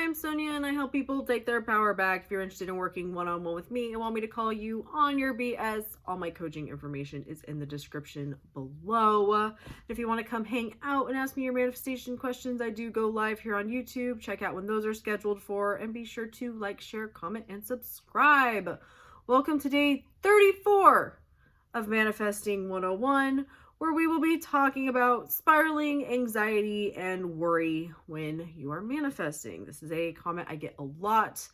I'm Sonia and I help people take their power back. If you're interested in working one-on-one with me and want me to call you on your BS, all my coaching information is in the description below. If you want to come hang out and ask me your manifestation questions, I do go live here on YouTube. Check out when those are scheduled for, and be sure to like, share, comment, and subscribe. Welcome to day 34 of Manifesting 101, where we will be talking about spiraling anxiety and worry when you are manifesting. This is a comment I get a lot.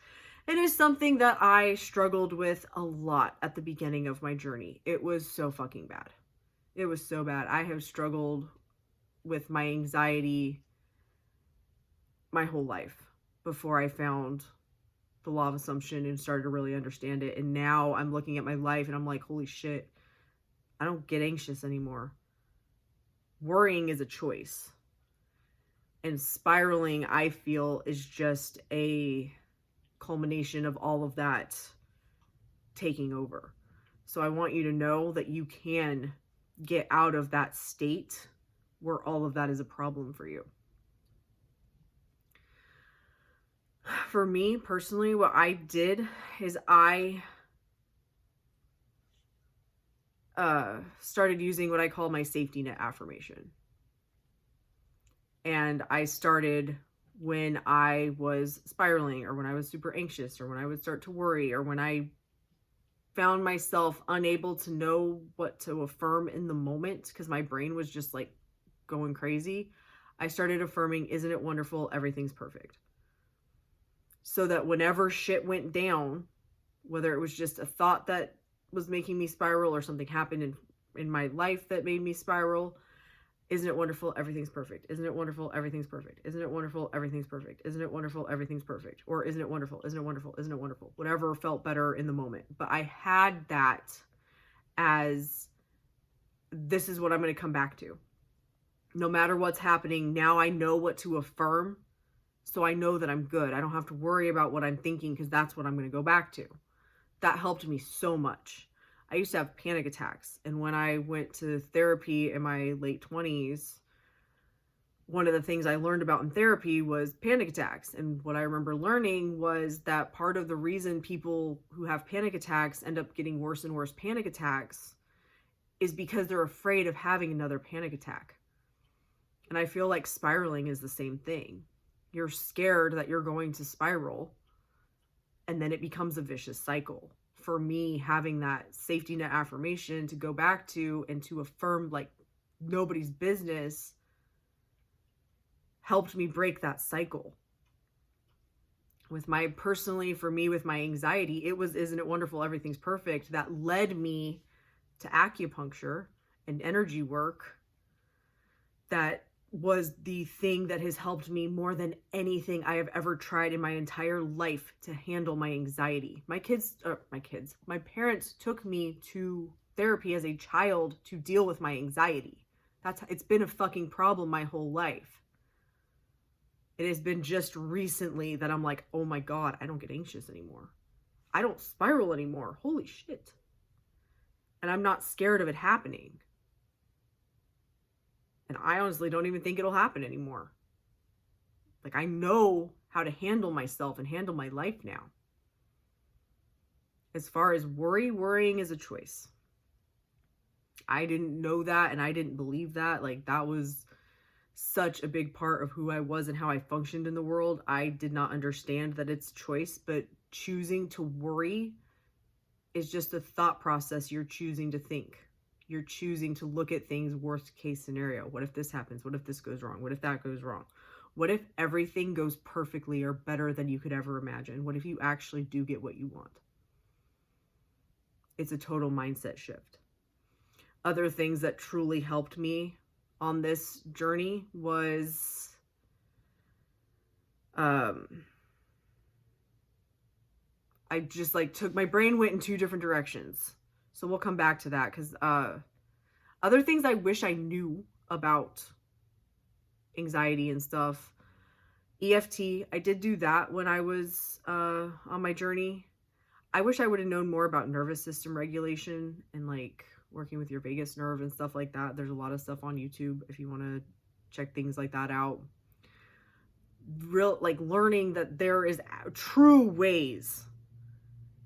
It is something that I struggled with a lot at the beginning of my journey. It was so fucking bad. It was so bad. I have struggled with my anxiety my whole life before I found the law of assumption and started to really understand it. And now I'm looking at my life and I'm like, holy shit, I don't get anxious anymore. Worrying is a choice. And spiraling, I feel, is just a culmination of all of that taking over. So I want you to know that you can get out of that state where all of that is a problem for you. For me personally, what I did is I started using what I call my safety net affirmation. And I started when I was spiraling, or when I was super anxious, or when I would start to worry, or when I found myself unable to know what to affirm in the moment because my brain was just like going crazy. I started affirming, isn't it wonderful? Everything's perfect. So that whenever shit went down, whether it was just a thought that was making me spiral or something happened in my life that made me spiral, isn't it wonderful? Everything's perfect. Isn't it wonderful? Everything's perfect. Isn't it wonderful? Everything's perfect. Isn't it wonderful? Everything's perfect. Or isn't it wonderful? Isn't it wonderful? Isn't it wonderful? Whatever felt better in the moment. But I had that as, this is what I'm going to come back to. No matter what's happening, now I know what to affirm. So I know that I'm good. I don't have to worry about what I'm thinking because that's what I'm going to go back to. That helped me so much. I used to have panic attacks. And when I went to therapy in my late 20s, one of the things I learned about in therapy was panic attacks. And what I remember learning was that part of the reason people who have panic attacks end up getting worse and worse panic attacks is because they're afraid of having another panic attack. And I feel like spiraling is the same thing. You're scared that you're going to spiral, and then it becomes a vicious cycle. For me, having that safety net affirmation to go back to and to affirm like nobody's business helped me break that cycle. With my, personally, for me, with my anxiety, it was, isn't it wonderful? Everything's perfect. That led me to acupuncture and energy work. That was the thing that has helped me more than anything I have ever tried in my entire life to handle my anxiety. My parents took me to therapy as a child to deal with my anxiety. It's been a fucking problem my whole life. It has been just recently that I'm like, oh my God, I don't get anxious anymore. I don't spiral anymore. Holy shit. And I'm not scared of it happening. And I honestly don't even think it'll happen anymore. Like, I know how to handle myself and handle my life now. As far as worrying is a choice. I didn't know that and I didn't believe that. Like, that was such a big part of who I was and how I functioned in the world. I did not understand that it's choice, but choosing to worry is just a thought process you're choosing to think. You're choosing to look at things worst case scenario. What if this happens? What if this goes wrong? What if that goes wrong? What if everything goes perfectly or better than you could ever imagine? What if you actually do get what you want? It's a total mindset shift. Other things that truly helped me on this journey was I just took, my brain went in two different directions. So we'll come back to that because other things I wish I knew about anxiety and stuff. EFT, I did do that when I was on my journey. I wish I would have known more about nervous system regulation and like working with your vagus nerve and stuff like that. There's a lot of stuff on YouTube if you want to check things like that out. real, like learning that there is true ways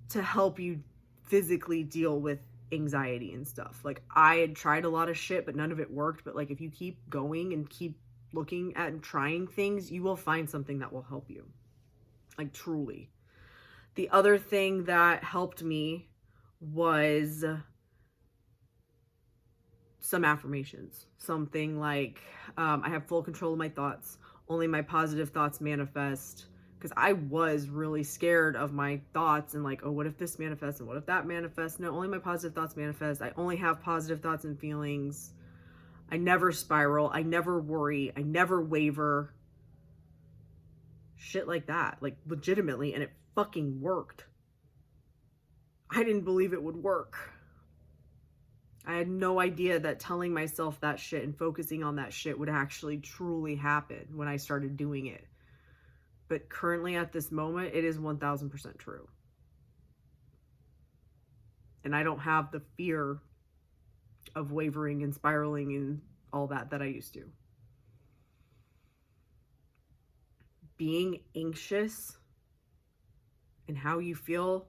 to help you physically deal with anxiety and stuff. Like I had tried a lot of shit, but none of it worked. But like if you keep going and keep looking at and trying things, you will find something that will help you. Like truly. The other thing that helped me was some affirmations. Something like, I have full control of my thoughts. Only my positive thoughts manifest. Because I was really scared of my thoughts and like, oh, what if this manifests and what if that manifests? No, only my positive thoughts manifest. I only have positive thoughts and feelings. I never spiral. I never worry. I never waver. Shit like that. Like legitimately. And it fucking worked. I didn't believe it would work. I had no idea that telling myself that shit and focusing on that shit would actually truly happen when I started doing it. But currently at this moment, it is 1000% true. And I don't have the fear of wavering and spiraling and all that I used to. Being anxious and how you feel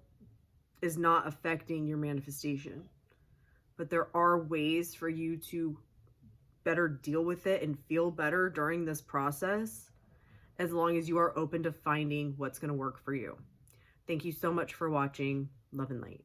is not affecting your manifestation. But there are ways for you to better deal with it and feel better during this process, as long as you are open to finding what's going to work for you. Thank you so much for watching. Love and light.